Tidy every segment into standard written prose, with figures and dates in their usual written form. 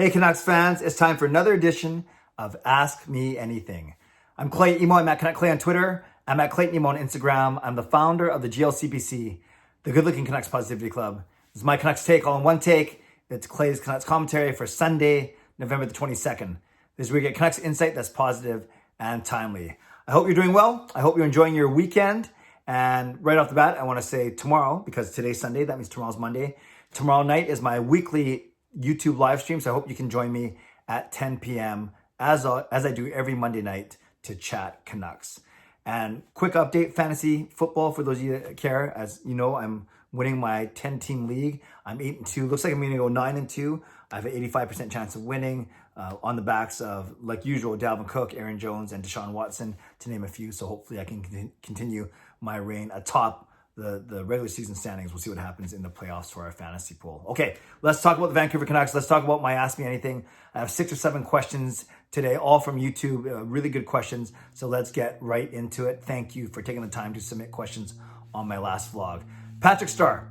Hey Canucks fans, it's time for another edition of Ask Me Anything. I'm Clay Emo, I'm at Canuck Clay on Twitter. I'm at Clayton Emo on Instagram. I'm the founder of the GLCPC, the Good Looking Canucks Positivity Club. This is my Canucks take, all in one take. It's Clay's Canucks commentary for Sunday, November the 22nd. This is where you get Canucks insight that's positive and timely. I hope you're doing well. I hope you're enjoying your weekend. And right off the bat, I want to say tomorrow, because today's Sunday, that means tomorrow's Monday. Tomorrow night is my weekly YouTube live stream, so I hope you can join me at 10 p.m. as I do every Monday night to chat Canucks. And quick update, fantasy football, for those of you that care. As you know, I'm winning my 10-team league. I'm 8-2. Looks like I'm going to go 9-2. I have an 85% chance of winning on the backs of, like usual, Dalvin Cook, Aaron Jones, and Deshaun Watson, to name a few. So hopefully I can continue my reign atop the regular season standings. We'll see what happens in the playoffs for our fantasy pool. Okay, let's talk about the Vancouver Canucks. Let's talk about my Ask Me Anything. I have 6 or 7 questions today, all from YouTube, really good questions. So let's get right into it. Thank you for taking the time to submit questions on my last vlog. Patrick Starr,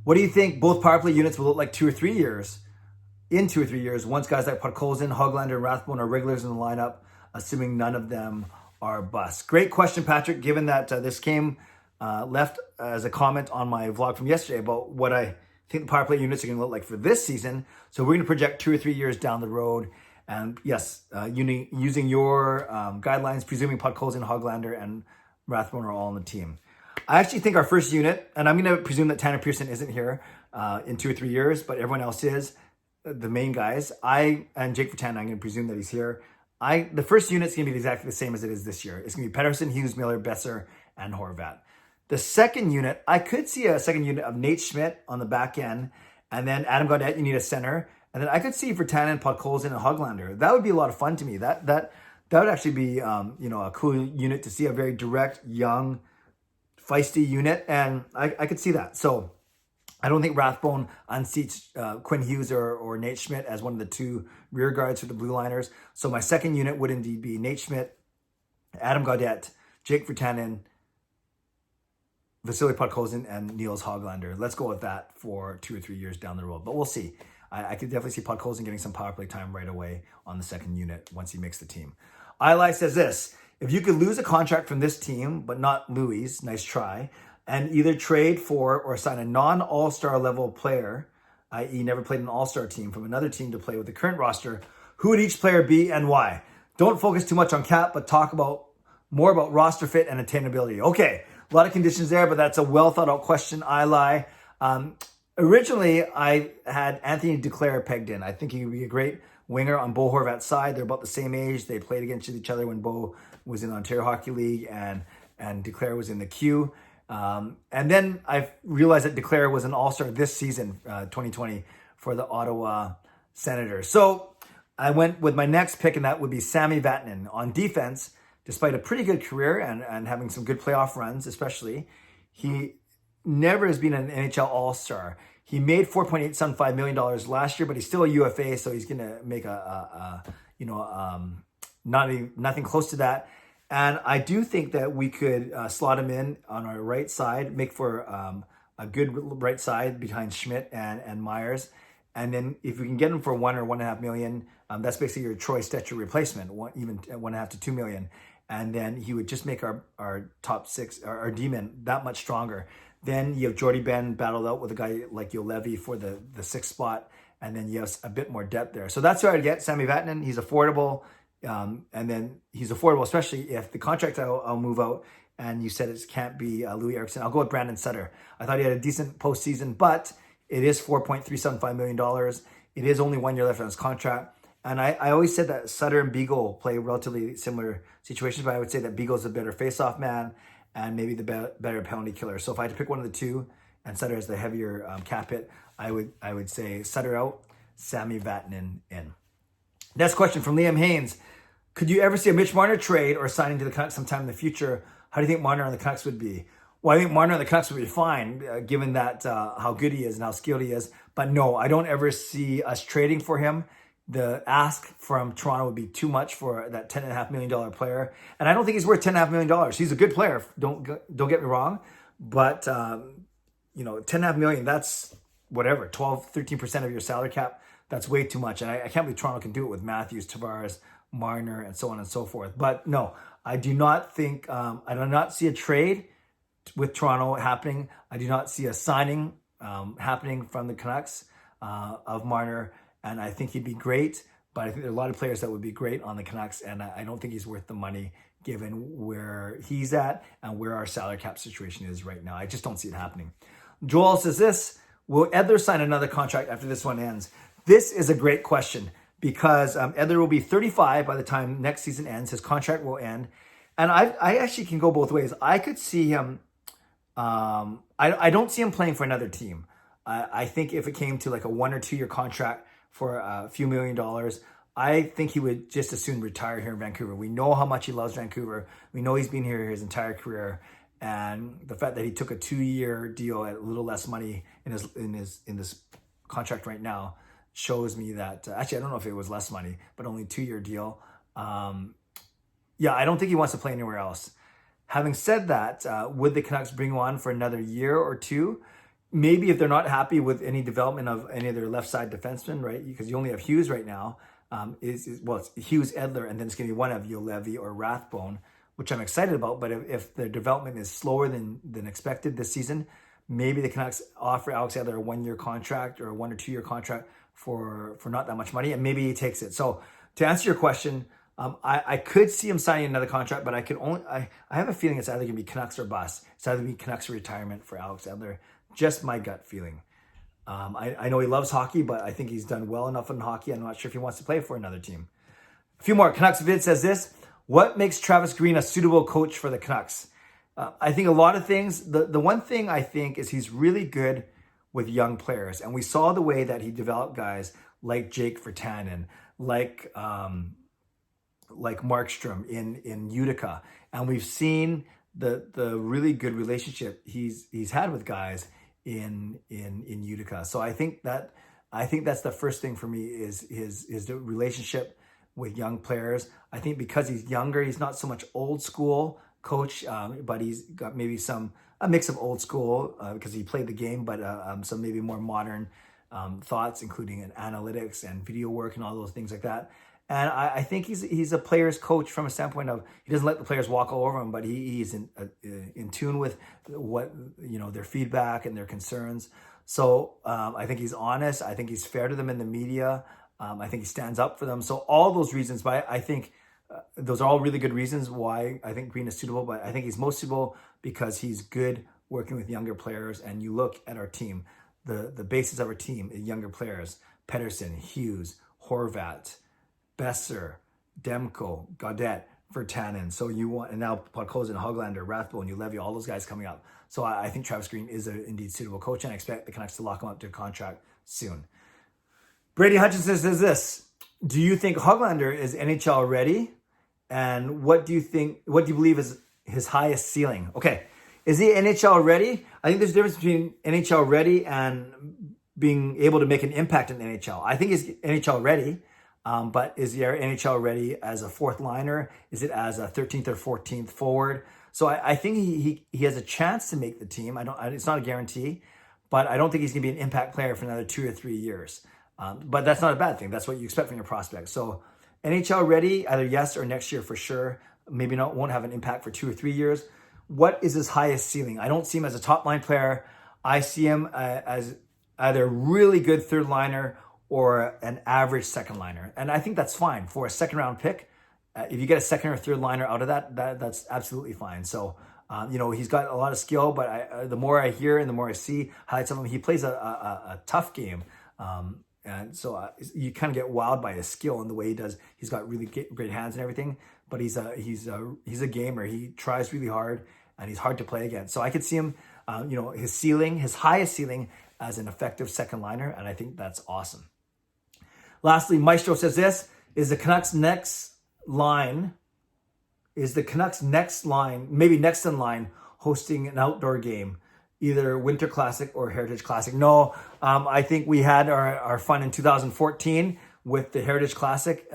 what do you think both power play units will look like 2 or 3 years? In 2 or 3 years, once guys like Podkolzin, Hoglander, and Rathbone are regulars in the lineup, assuming none of them are busts. Great question, Patrick, given that this came left as a comment on my vlog from yesterday about what I think the power play units are going to look like for this season. So we're going to project 2 or 3 years down the road. And yes, using your guidelines, presuming Podkolzin, Hoglander, and Rathbone are all on the team. I actually think our first unit, and I'm going to presume that Tanner Pearson isn't here in 2 or 3 years, but everyone else is, the main guys. And Jake Vertanen, I'm going to presume that he's here. The first unit's going to be exactly the same as it is this year. It's going to be Pettersson, Hughes, Miller, Besser, and Horvat. The second unit, I could see a second unit of Nate Schmidt on the back end, and then Adam Gaudette, you need a center. And then I could see Vertanen, Podkolzin, and Hoglander. That would be a lot of fun to me. That would actually be a cool unit to see, a very direct, young, feisty unit, and I could see that. So I don't think Rathbone unseats Quinn Hughes or Nate Schmidt as one of the 2 rear guards for the Blue Liners. So my second unit would indeed be Nate Schmidt, Adam Gaudette, Jake Vertanen, Vasily Podkolzin, and Niels Hoglander. Let's go with that for 2 or 3 years down the road, but we'll see. I could definitely see Podkolzin getting some power play time right away on the second unit once he makes the team. Eli says this: if you could lose a contract from this team, but not Louis, nice try, and either trade for or sign a non-all-star level player, i.e. never played an all-star team, from another team to play with the current roster, who would each player be and why? Don't focus too much on cap, but talk more about roster fit and attainability. Okay. A lot of conditions there, but that's a well thought out question, Eli. Originally, I had Anthony Duclair pegged in. I think he would be a great winger on Bo Horvat's side. They're about the same age. They played against each other when Bo was in the Ontario Hockey League and Duclair was in the Q. And then I realized that Duclair was an all-star this season, 2020, for the Ottawa Senators. So I went with my next pick, and that would be Sami Vatanen. On defense, despite a pretty good career and having some good playoff runs, especially, he never has been an NHL All-Star. He made $4.875 million last year, but he's still a UFA, so he's going to make nothing close to that. And I do think that we could slot him in on our right side, make for a good right side behind Schmidt and Myers. And then if we can get him for $1 or $1.5 million, that's basically your Troy Stecher replacement, even $1.5 to $2 million. And then he would just make our top 6, our D-men, that much stronger. Then you have Jordy Ben battled out with a guy like Yolevi for the 6th spot, and then you have a bit more depth there. So that's who I'd get, Sami Vatanen. He's affordable, and then he's affordable, especially if the contract I'll move out, and you said it can't be Louis Eriksson. I'll go with Brandon Sutter. I thought he had a decent postseason, but it is $4.375 million. It is only 1 year left on his contract. And I always said that Sutter and Beagle play relatively similar situations, but I would say that Beagle's a better face-off man and maybe the better penalty killer. So if I had to pick one of the 2 and Sutter has the heavier cap hit, I would say Sutter out, Sami Vatanen in. Next question from Liam Haynes. Could you ever see a Mitch Marner trade or signing to the Canucks sometime in the future? How do you think Marner on the Canucks would be? Well, I think Marner on the Canucks would be fine, given that how good he is and how skilled he is. But no, I don't ever see us trading for him. The ask from Toronto would be too much for that $10.5 million player. And I don't think he's worth $10.5 million. He's a good player. Don't get me wrong. But, $10.5 million, that's whatever, 12, 13% of your salary cap. that's way too much. And I can't believe Toronto can do it with Matthews, Tavares, Marner, and so on and so forth. But no, I do not think, I do not see a trade with Toronto happening. I do not see a signing happening from the Canucks of Marner. And I think he'd be great. But I think there are a lot of players that would be great on the Canucks, and I don't think he's worth the money given where he's at and where our salary cap situation is right now. I just don't see it happening. Joel says this, will Edler sign another contract after this one ends? This is a great question because Edler will be 35 by the time next season ends. His contract will end. And I actually can go both ways. I could see him, I don't see him playing for another team. I think if it came to like a 1 or 2 year contract for a few $1 million, I think he would just as soon retire here in Vancouver. We know how much he loves Vancouver. We know he's been here his entire career. And the fact that he took a 2-year deal at a little less money in this contract right now shows me that, actually, I don't know if it was less money, but only 2-year deal. Yeah, I don't think he wants to play anywhere else. Having said that, would the Canucks bring him on for another year or two? Maybe if they're not happy with any development of any of their left side defensemen, right? Because you only have Hughes right now. It's Hughes, Edler, and then it's going to be one of Juolevi or Rathbone, which I'm excited about. But if the development is slower than expected this season, maybe the Canucks offer Alex Edler a 1-year contract or a 1 or 2 year contract for not that much money, and maybe he takes it. So to answer your question, I could see him signing another contract, but I have a feeling it's either going to be Canucks or bust. It's either going to be Canucks or retirement for Alex Edler. Just my gut feeling. I know he loves hockey, but I think he's done well enough in hockey. I'm not sure if he wants to play for another team. A few more. Canucks Vid says this. What makes Travis Green a suitable coach for the Canucks? I think a lot of things. The one thing I think is he's really good with young players. And we saw the way that he developed guys like Jake Virtanen, like Markstrom in Utica. And we've seen the really good relationship he's had with guys in Utica. So I think that's the first thing for me is the relationship with young players. I think because he's younger, he's not so much old school coach, but he's got maybe a mix of old school because he played the game, but some maybe more modern thoughts, including in analytics and video work and all those things like that. And I think he's a player's coach from a standpoint of he doesn't let the players walk all over him, but he's in tune with what their feedback and their concerns. So I think he's honest. I think he's fair to them in the media. I think he stands up for them. So all those reasons, but I think those are all really good reasons why I think Green is suitable. But I think he's most suitable because he's good working with younger players. And you look at our team, the basis of our team is younger players: Pettersson, Hughes, Horvat, Besser, Demko, Gaudette, Virtanen. So and now Podkolzin, Hoglander, Rathbone, Juolevi, all those guys coming up. So I think Travis Green is an indeed suitable coach, and I expect the Canucks to lock him up to a contract soon. Brady Hutchinson says this: do you think Hoglander is NHL ready? And what do you believe is his highest ceiling? Okay, is he NHL ready? I think there's a difference between NHL ready and being able to make an impact in the NHL. I think he's NHL ready. But is he NHL ready as a fourth liner? Is it as a 13th or 14th forward? So I think he has a chance to make the team. It's not a guarantee, but I don't think he's going to be an impact player for another 2 or 3 years. But that's not a bad thing. That's what you expect from your prospects. So NHL ready, either yes or next year for sure. Maybe won't have an impact for 2 or 3 years. What is his highest ceiling? I don't see him as a top line player. I see him as either a really good third liner or an average second liner. And I think that's fine for a second round pick. If you get a second or third liner out of that's absolutely fine. So, he's got a lot of skill, but the more I hear and the more I see highlights of him, he plays a tough game. And so you kind of get wowed by his skill and the way he does. He's got really great hands and everything, but he's a gamer. He tries really hard and he's hard to play against. So I could see him, his highest ceiling as an effective second liner. And I think that's awesome. Lastly, Maestro says this: is the Canucks next line, maybe next in line, hosting an outdoor game, either Winter Classic or Heritage Classic? No, I think we had our fun in 2014 with the Heritage Classic.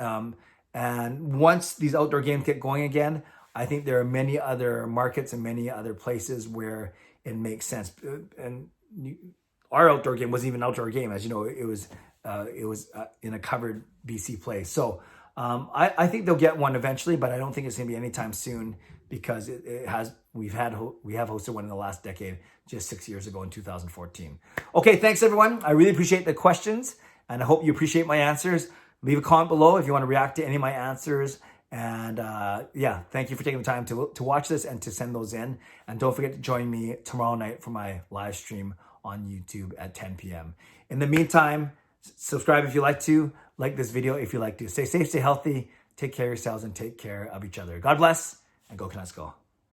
And once these outdoor games get going again, I think there are many other markets and many other places where it makes sense. And our outdoor game wasn't even an outdoor game. As you know, it was it was in a covered BC place. So I think they'll get one eventually, but I don't think it's going to be anytime soon because we have hosted one in the last decade, just 6 years ago in 2014. Okay, thanks everyone. I really appreciate the questions, and I hope you appreciate my answers. Leave a comment below if you want to react to any of my answers. And yeah, thank you for taking the time to watch this and to send those in. And don't forget to join me tomorrow night for my live stream on YouTube at 10 p.m. In the meantime, subscribe if you like to, like this video if you like to. Stay safe, stay healthy, take care of yourselves, and take care of each other. God bless, and go Canucks go.